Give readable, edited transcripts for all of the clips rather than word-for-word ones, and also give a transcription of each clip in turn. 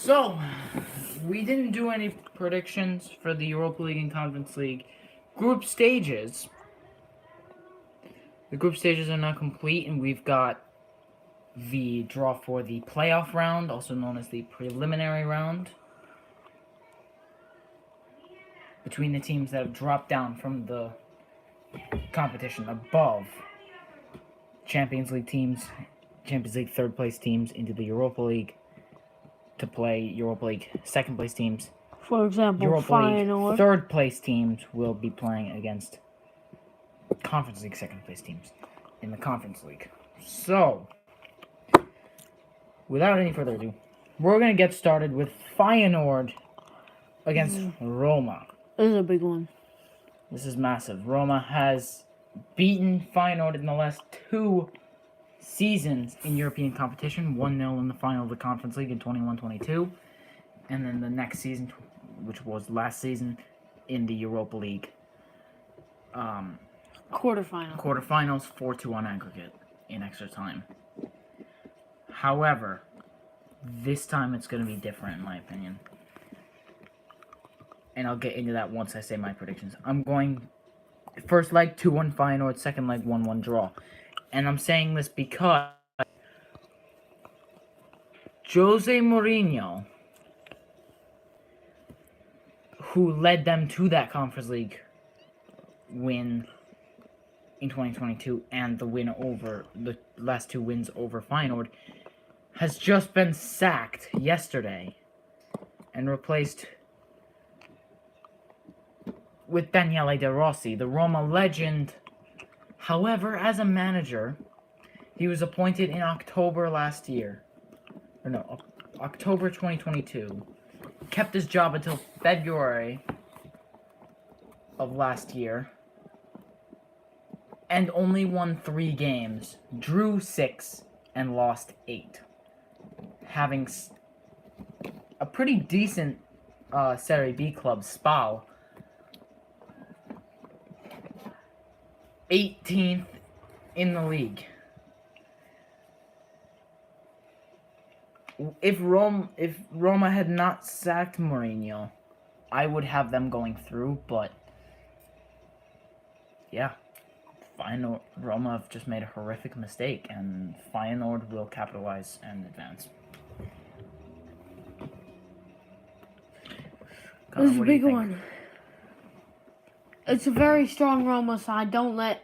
So, we didn't do any predictions for the Europa League and Conference League group stages. The group stages are not complete, and we've got the draw for the playoff round, also known as the preliminary round, between the teams that have dropped down from the competition above Champions League teams, Champions League third place teams into the Europa League to play Europa League second place teams. For example, Europa Feyenoord. League third place teams will be playing against Conference League second place teams in the Conference League. So, without any further ado, we're going to get started with Feyenoord against Roma. This is a big one. This is massive. Roma has beaten Feyenoord in the last two seasons in European competition, 1-0 in the final of the Conference League in 21-22, and then the next season, which was last season, in the Europa League Quarterfinals, 4-2 on aggregate in extra time. However, this time it's going to be different in my opinion. And I'll get into that once I say my predictions. I'm going first leg 2-1 Feyenoord, second leg 1-1 draw. And I'm saying this because Jose Mourinho, who led them to that Conference League win in 2022 and the win over the last two wins over Feyenoord, has just been sacked yesterday and replaced with Daniele De Rossi, the Roma legend. However, as a manager, he was appointed in October last year. Or no, October 2022. Kept his job until February of last year. And only won 3 games. Drew 6 and lost 8. Having a pretty decent Serie B club, Spal, 18th in the league. If Roma had not sacked Mourinho, I would have them going through, but yeah, Roma have just made a horrific mistake, and Feyenoord will capitalize and advance. This is a big one. It's a very strong Roma side. Don't let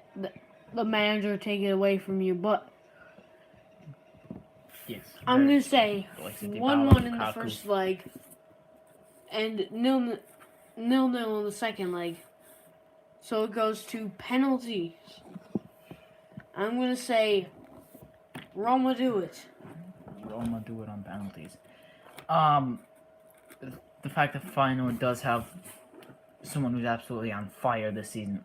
the manager take it away from you. But yes, I'm going to say 1-1 in the first leg and 0-0 in the second leg. So it goes to penalties. I'm going to say Roma do it. Roma do it on penalties. The fact that Feyenoord does have someone who's absolutely on fire this season,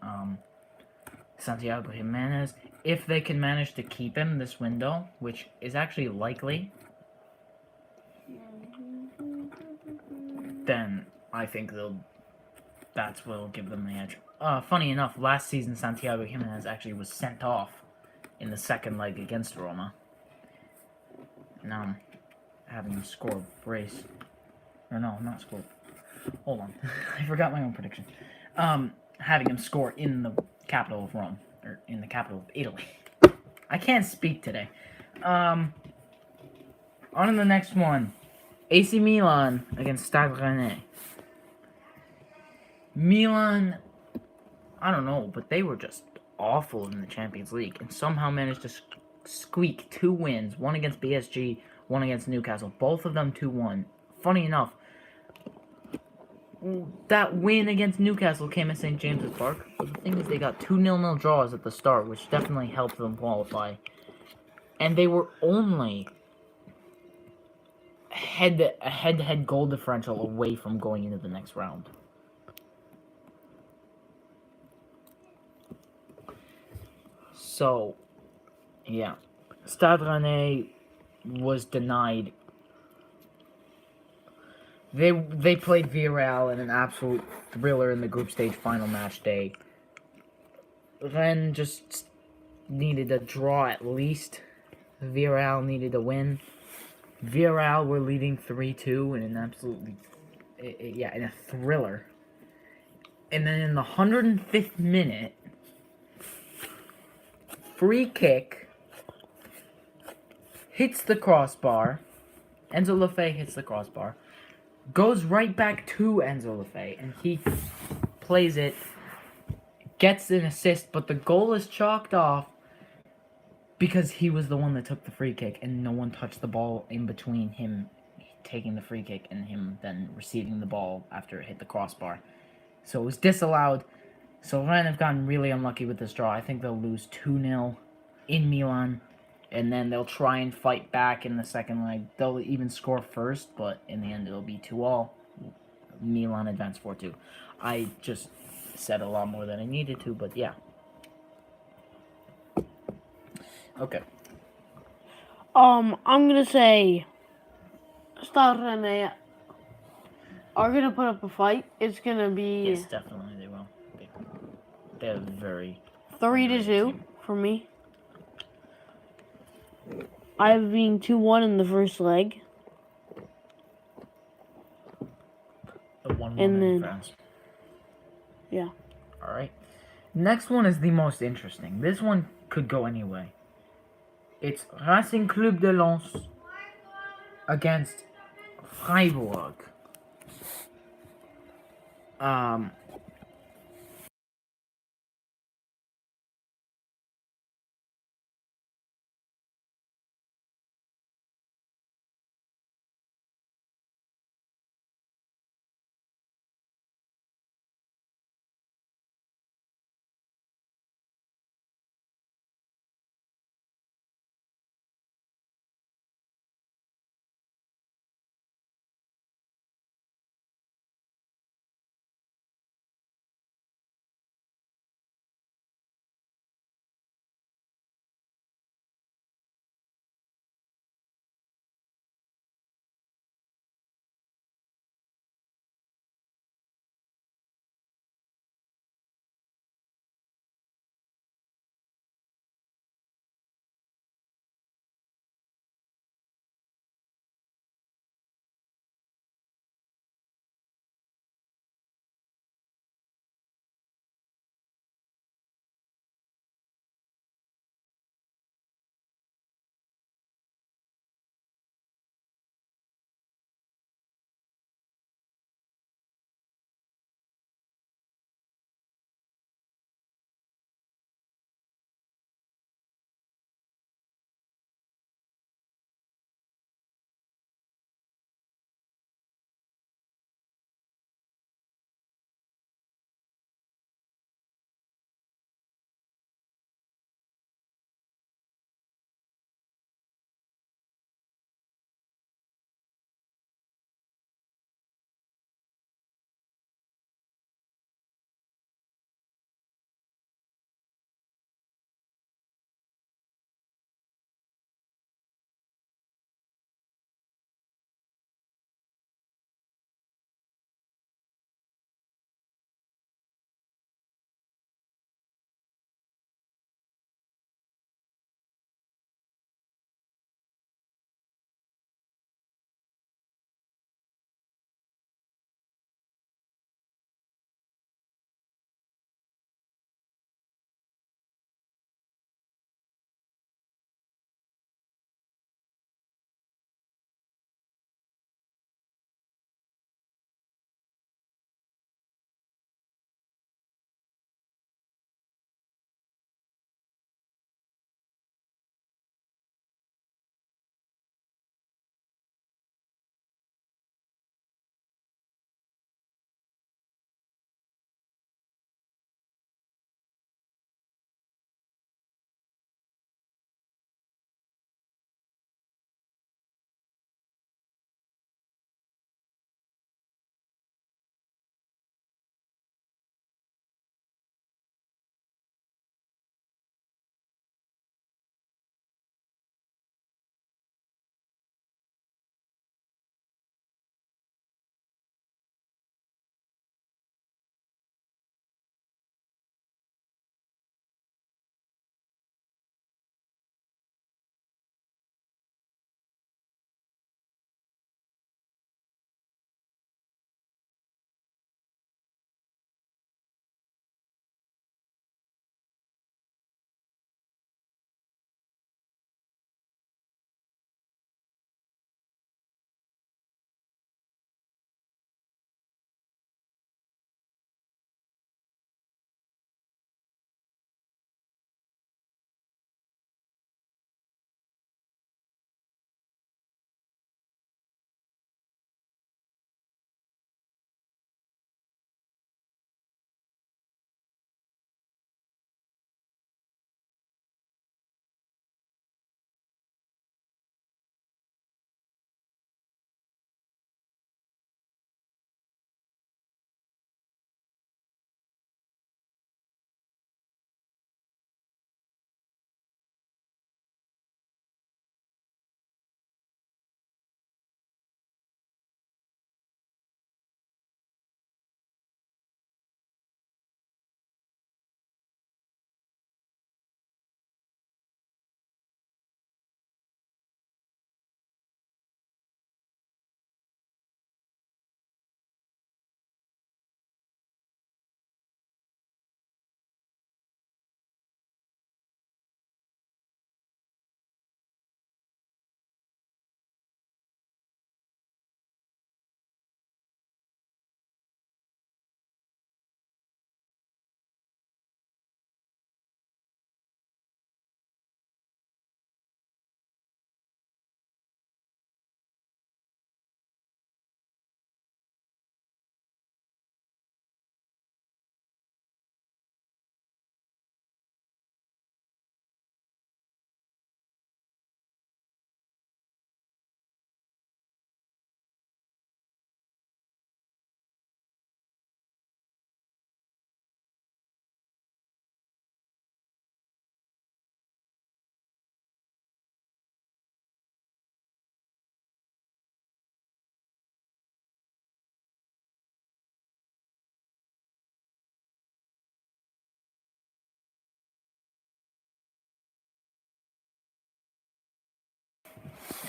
Santiago Jimenez. If they can manage to keep him this window, which is actually likely, then I think that's what'll give them the edge. Funny enough, last season Santiago Jimenez actually was sent off in the second leg against Roma. Now I'm having him score a brace. Or no, not score. Hold on. I forgot my own prediction. Having him score in the capital of Rome. Or in the capital of Italy. I can't speak today. On to the next one. AC Milan against Stade Rennais. Milan, I don't know, but they were just awful in the Champions League. And somehow managed to squeak 2 wins. One against PSG, one against Newcastle. Both of them 2-1. Funny enough, that win against Newcastle came at St. James's Park. But the thing is, they got 2 0-0 draws at the start, which definitely helped them qualify. And they were only a head-to-head goal differential away from going into the next round. So, yeah. Stade Rennais was denied. They played Villarreal in an absolute thriller in the group stage final match day. Rennes just needed a draw at least. Villarreal needed a win. Villarreal were leading 3-2 in an absolutely, in a thriller. And then in the 105th minute, free kick hits the crossbar. Enzo Lefebvre hits the crossbar. Goes right back to Enzo Lefebvre, and he plays it. Gets an assist, but the goal is chalked off because he was the one that took the free kick, and no one touched the ball in between him taking the free kick and him then receiving the ball after it hit the crossbar. So it was disallowed. So Rennes have gotten really unlucky with this draw. I think they'll lose 2-0 in Milan, and then they'll try and fight back in the second leg. They'll even score first, but in the end it'll be 2-2. Milan advance 4-2. I just said a lot more than I needed to, but yeah. Okay. I'm gonna say Stade Rennais are gonna put up a fight. It's gonna be Yes, definitely they will. They're very 3-2 for me. I have being 2-1 in the first leg. The 1-1 And in then- France. Yeah. Alright. Next one is the most interesting. This one could go any way. It's Racing Club de Lens against Freiburg.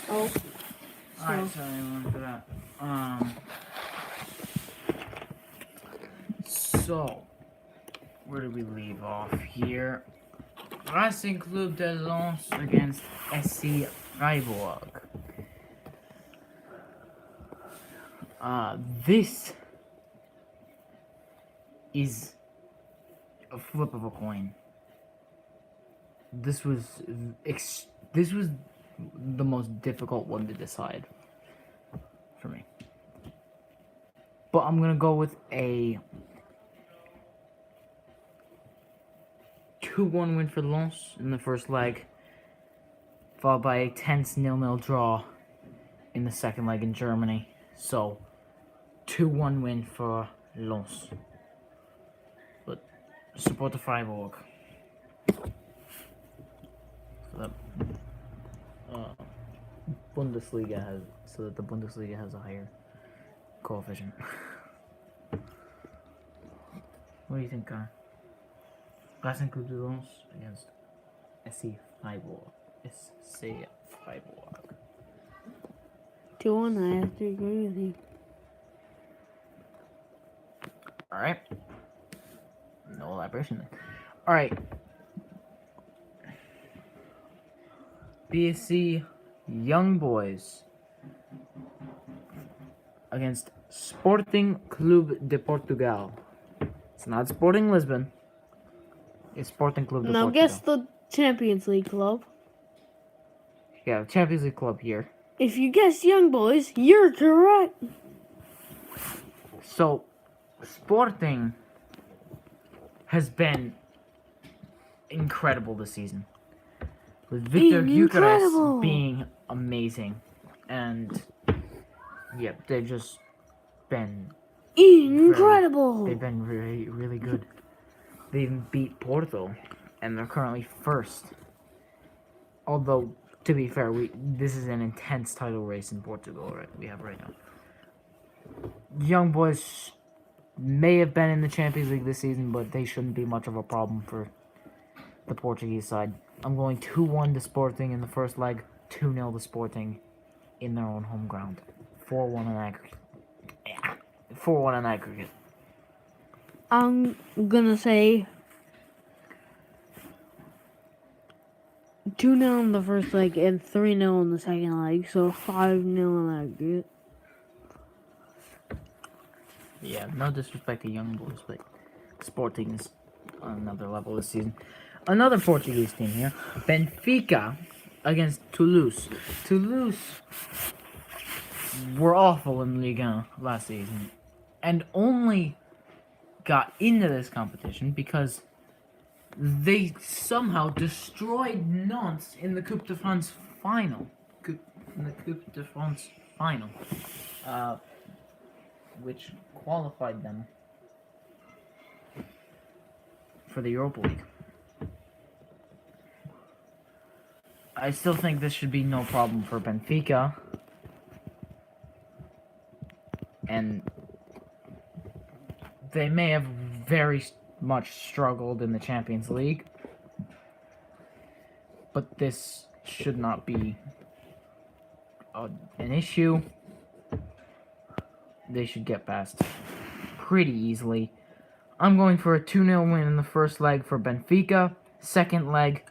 Oh. Alright, sorry everyone for that. So, where did we leave off here? Racing Club de Lens against SC Freiburg. This is a flip of a coin. This was the most difficult one to decide for me. But I'm gonna go with a 2-1 win for Lens in the first leg, followed by a tense 0-0 draw in the second leg in Germany. So, 2-1 win for Lens. But support the Freiburg. So that Bundesliga has, so that the Bundesliga has a higher coefficient. What do you think, Connor? Racing Club de Lens against SC Freiburg. SC Freiburg. 2-1, I have to agree with you. Alright. No elaboration there. Alright. BSC Young Boys against Sporting Club de Portugal. It's not Sporting Lisbon. It's Sporting Club de Portugal. Now guess the Champions League club. Yeah, Champions League club here. If you guess Young Boys, you're correct. So, Sporting has been incredible this season. With Victor Gyökeres being amazing. And, yeah, they've just been incredible. They've been really, really good. They even beat Porto, and they're currently first. Although, to be fair, this is an intense title race in Portugal we have right now. Young Boys may have been in the Champions League this season, but they shouldn't be much of a problem for the Portuguese side. I'm going 2-1 to Sporting in the first leg, 2-0 to Sporting in their own home ground. 4-1 in aggregate. 4-1 in aggregate. I'm gonna say 2-0 in the first leg and 3-0 in the second leg, so 5-0 in aggregate. Yeah, no disrespect to Young Boys, but Sporting is on another level this season. Another Portuguese team here, Benfica against Toulouse. Toulouse were awful in Ligue 1 last season, and only got into this competition because they somehow destroyed Nantes in the Coupe de France final. Which qualified them for the Europa League. I still think this should be no problem for Benfica. And they may have very much struggled in the Champions League. But this should not be an issue. They should get past pretty easily. I'm going for a 2-0 win in the first leg for Benfica. Second leg,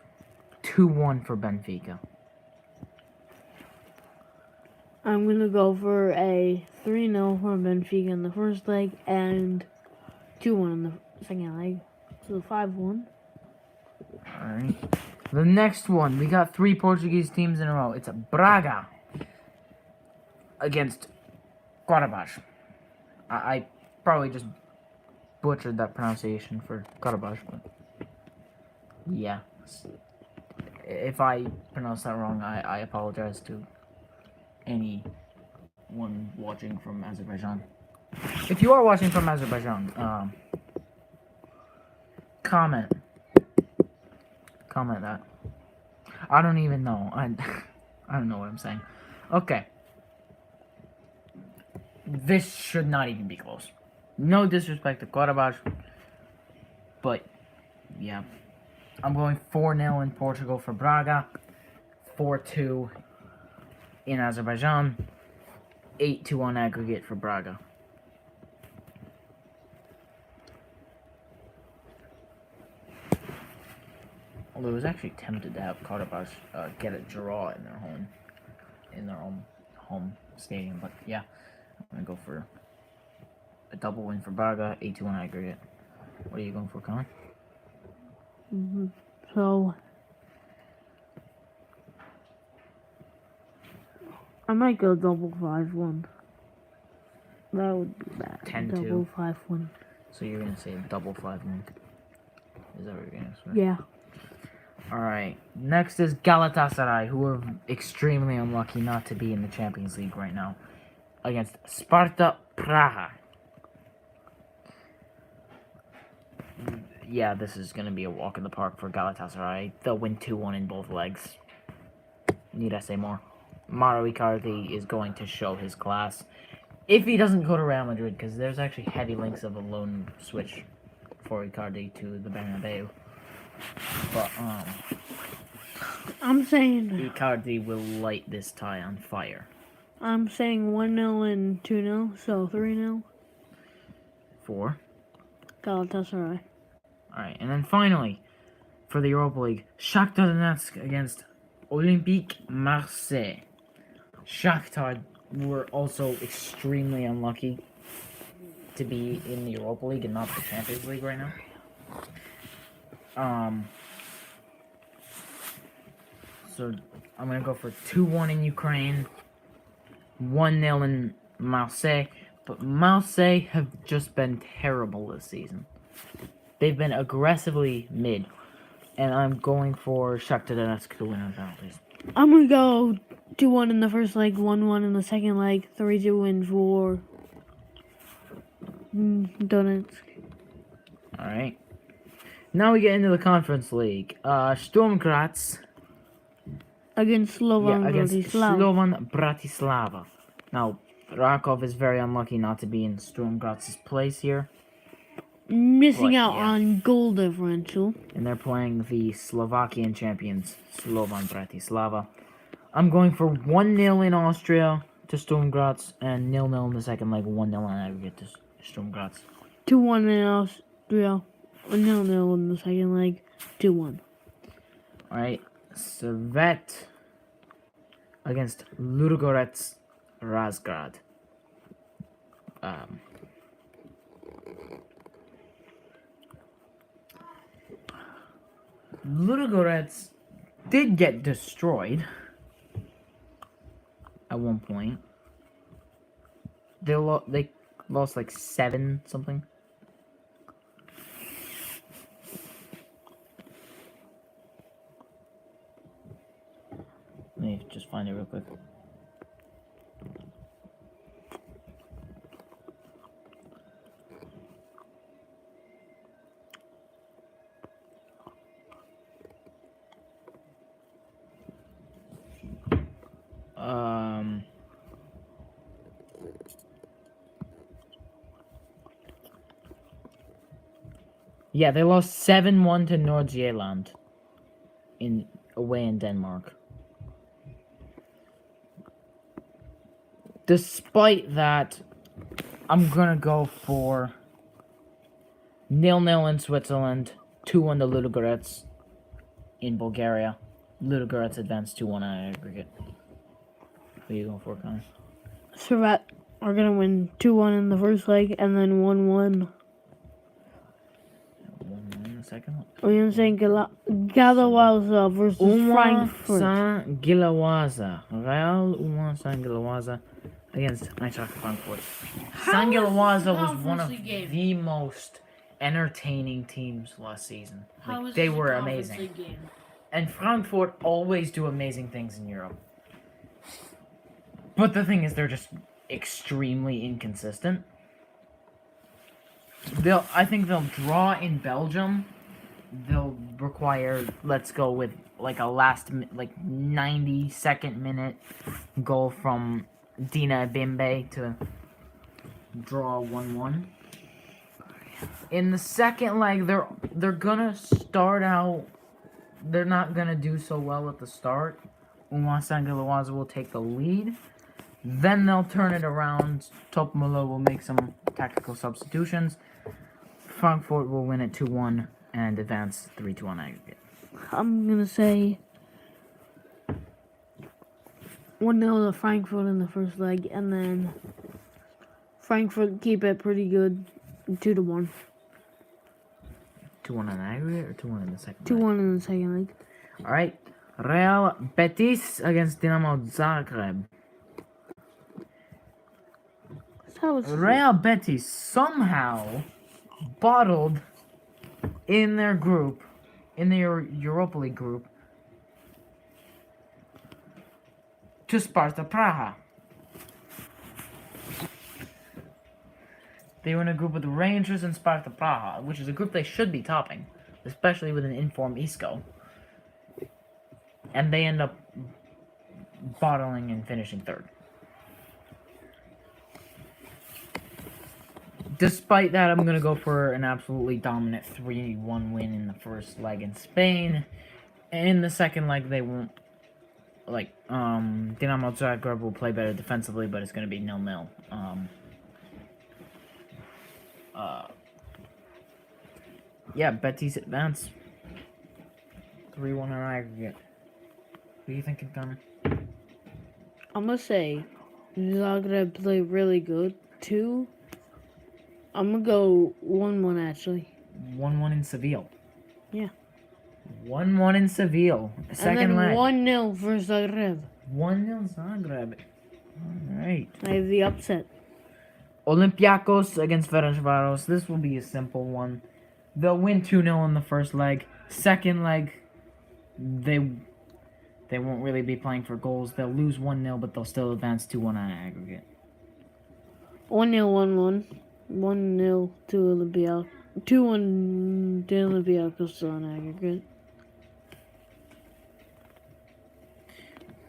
2-1 for Benfica. I'm going to go for a 3-0 for Benfica in the first leg and 2-1 in the second leg. So 5-1. Alright. The next one, we got 3 Portuguese teams in a row. It's a Braga against Carabas. I probably just butchered that pronunciation for Carabas, but yeah. If I pronounce that wrong, I apologize to anyone watching from Azerbaijan. If you are watching from Azerbaijan, comment that. I don't even know. I don't know what I'm saying. Okay. This should not even be close. No disrespect to Carabas, but yeah. I'm going 4-0 in Portugal for Braga, 4-2 in Azerbaijan. 8-1 aggregate for Braga. Although I was actually tempted to have Karabakh get a draw in their home stadium, but yeah, I'm gonna go for a double win for Braga, 8-1 aggregate. What are you going for, Connor? So I might go double 5-1. That would be bad. 10-2. Double 5-1. So you're gonna say double 5-1. Is that what you're gonna say? Yeah. Alright, next is Galatasaray, who are extremely unlucky not to be in the Champions League right now, against Sparta Praha. Yeah, this is going to be a walk in the park for Galatasaray. They'll win 2-1 in both legs. Need I say more? Mauro Icardi is going to show his class. If he doesn't go to Real Madrid, because there's actually heavy links of a loan switch for Icardi to the Bernabeu. But, I'm saying Icardi will light this tie on fire. I'm saying 1-0 and 2-0, so 3-0. For Galatasaray. Alright, and then finally, for the Europa League, Shakhtar Donetsk against Olympique Marseille. Shakhtar were also extremely unlucky to be in the Europa League and not the Champions League right now. So I'm gonna go for 2-1 in Ukraine, 1-0 in Marseille, but Marseille have just been terrible this season. They've been aggressively mid, and I'm going for Shakhtar Donetsk to win on penalties. I'm gonna go 2-1 in the first leg, 1-1 in the second leg, 3-2 win for Donetsk. Alright. Now we get into the Conference League. Sturm Graz Against Slovan Bratislava. Slovan Bratislava. Now, Rakov is very unlucky not to be in Sturm Graz's place here. Missing out on goal differential. And they're playing the Slovakian champions, Slovan Bratislava. I'm going for 1-0 in Austria to Sturm Graz and 0-0 in the second leg, 1-0 on aggregate to Sturm Graz. 2-1 in Austria, 0-0 in the second leg, 2-1. Alright, Servette against Ludogorets Razgrad. Ludogorets did get destroyed at one point. They lost like 7 something. Let me just find it real quick. Yeah, they lost 7-1 to Nordjylland away in Denmark. Despite that, I'm gonna go for 0-0 in Switzerland, 2-1 to Ludogorets in Bulgaria. Ludogorets advanced 2-1 on aggregate. Who are you going for, Connor? Servette are gonna win 2-1 in the first leg and then 1-1. 1-1 in the second one. We're gonna say Galawaza versus Frankfurt. Saint-Gilloise. Real Saint-Gilloise against Eintracht Frankfurt. Saint-Gilloise was one of the most entertaining teams last season. Like, they were amazing. And Frankfurt always do amazing things in Europe. But the thing is, they're just extremely inconsistent. I think they'll draw in Belgium. They'll require, let's go with like a last 92nd minute goal from Dina Bimbe to draw 1-1. In the second leg, they're gonna start out. They're not gonna do so well at the start, Umasan Gilawaza will take the lead. Then they'll turn it around. Topmulo will make some tactical substitutions. Frankfurt will win it 2-1 and advance 3-2 on aggregate. I'm going to say 1-0 to Frankfurt in the first leg, and then Frankfurt keep it pretty good, 2-1. 2-1 on aggregate or 2-1 in the second 2-1 in the second leg. All right. Real Betis against Dinamo Zagreb. Real Betis somehow bottled in their group, in the Europa League group, to Sparta Praha. They were in a group with Rangers and Sparta Praha, which is a group they should be topping, especially with an informed Isco. And they end up bottling and finishing third. Despite that, I'm going to go for an absolutely dominant 3-1 win in the first leg in Spain. And in the second leg, they won't, Dinamo Zagreb will play better defensively, but it's going to be 0-0. Yeah, Betis advance. 3-1 on aggregate. What are you thinking, Connor? I'm going to say Zagreb play really good. 2. I'm going to go 1-1, actually. 1-1 in Seville. Yeah. 1-1 in Seville. Second leg. 1-0 for Zagreb. 1-0 Zagreb. Alright. I have the upset. Olympiacos against Ferencváros. This will be a simple one. They'll win 2-0 in the first leg. Second leg, they won't really be playing for goals. They'll lose 1-0, but they'll still advance 2-1 on aggregate. 1-0, 1-1. 1-0 to Olympiacos. 2-1 to Olympiacos on aggregate.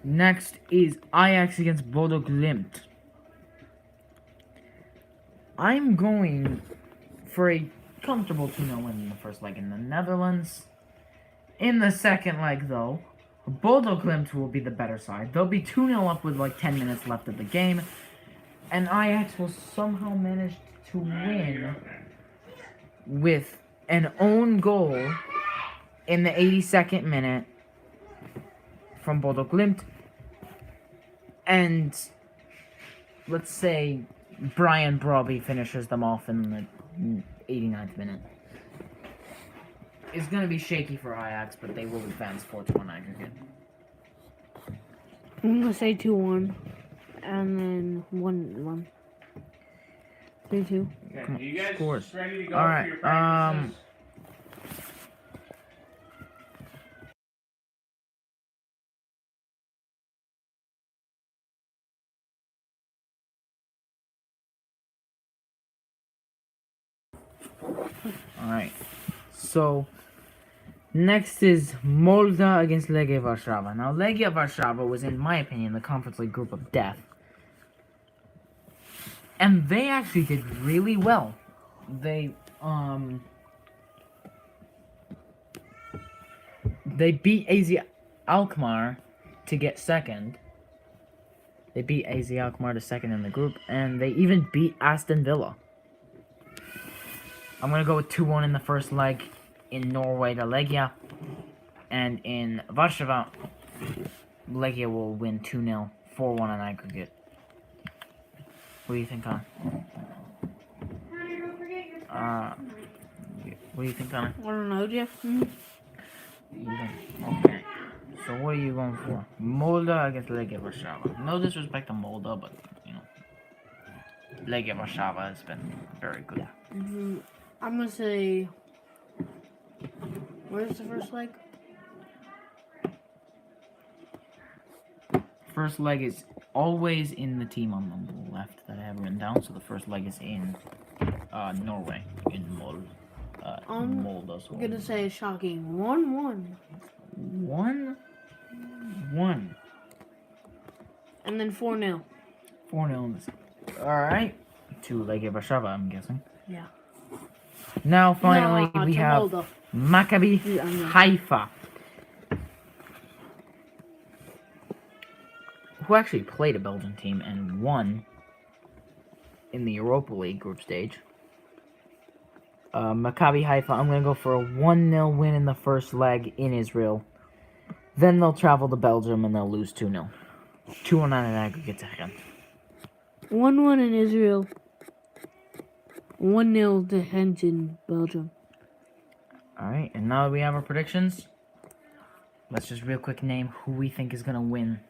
Next is Ajax against Bodo Glimt. I'm going for a comfortable 2-0 win in the first leg in the Netherlands. In the second leg, though, Bodo Glimt will be the better side. They'll be 2-0 up with 10 minutes left of the game. And Ajax will somehow manage to win with an own goal in the 82nd minute from Bodo Glimt. And let's say Brian Brobby finishes them off in the 89th minute. It's going to be shaky for Ajax, but they will advance 4-1 aggregate. I'm going to say 2-1. And then 1-1. 3-2. Okay, you guys Scores. ready to go All for right, your practices? Alright. So, next is Molda against Legia Warszawa. Now, Legia Warszawa was, in my opinion, the Conference League group of death. And they actually did really well. They beat AZ Alkmaar to get second. They beat AZ Alkmaar to second in the group, and they even beat Aston Villa. I'm going to go with 2-1 in the first leg in Norway to Legia. And in Warszawa, Legia will win 2-0, 4-1 on aggregate. What do you think, Connor? What do you think, Connor? I don't know, Jeff. Okay. So what are you going for? Molda against Legia Warszawa. No disrespect to Molda, but, Legia Warszawa has been very good. I'm going to say... Where's the first leg? First leg is always in the team on the left that I have written down. So the first leg is in Norway, in Molde. Molde. I'm going to say shocking 1-1. 1-1. And then 4-0. 4-0. Alright. To Legia Warszawa, I'm guessing. Yeah. Now, finally, No, we to have Molde. Maccabi Yeah, I know. Haifa who actually played a Belgian team and won in the Europa League group stage. Maccabi Haifa, I'm going to go for a 1-0 win in the first leg in Israel. Then they'll travel to Belgium and they'll lose 2-0. 2-1 on an aggregate second. 1-1 in Israel. 1-0 to Hens in Belgium. Alright, and now that we have our predictions, let's just real quick name who we think is going to win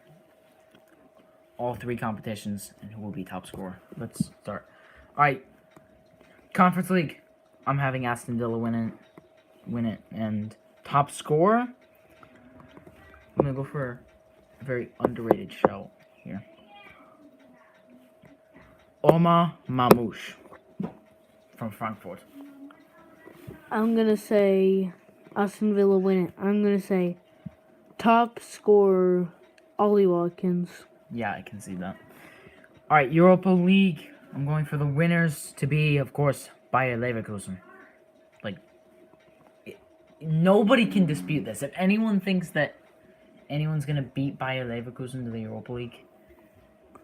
all 3 competitions and who will be top scorer. Let's start. Alright, Conference League. I'm having Aston Villa win it, and top scorer, I'm going to go for a very underrated shout here. Omar Mamouche from Frankfurt. I'm going to say Aston Villa win it. I'm going to say top scorer Ollie Watkins. Yeah, I can see that. Alright, Europa League. I'm going for the winners to be, of course, Bayer Leverkusen. Like, nobody can dispute this. If anyone thinks that anyone's going to beat Bayer Leverkusen to the Europa League,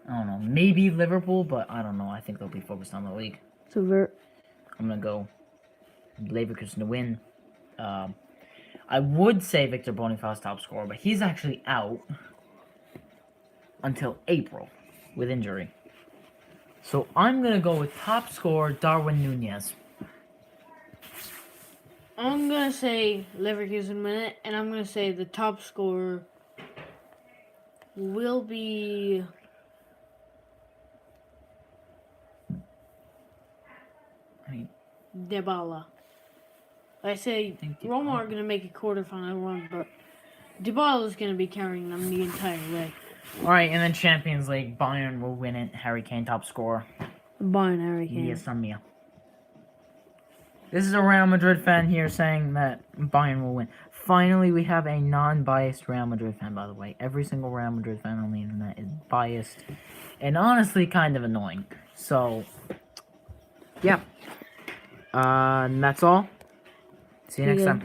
I don't know. Maybe Liverpool, but I don't know. I think they'll be focused on the league. So I'm going to go Leverkusen to win. I would say Victor Boniface top scorer, but he's actually out until April with injury. So I'm going to go with top scorer Darwin Nunez. I'm going to say Leverkusen win it, and I'm going to say the top scorer will be Dybala. I say Roma are going to make a quarterfinal run, but Dybala is going to be carrying them the entire way. Alright, and then Champions League, Bayern will win it. Harry Kane top scorer. Bayern Harry Kane. Yes, Mia. This is a Real Madrid fan here saying that Bayern will win. Finally, we have a non-biased Real Madrid fan, by the way. Every single Real Madrid fan on the internet is biased and honestly kind of annoying. So, yeah. And that's all. See you next time.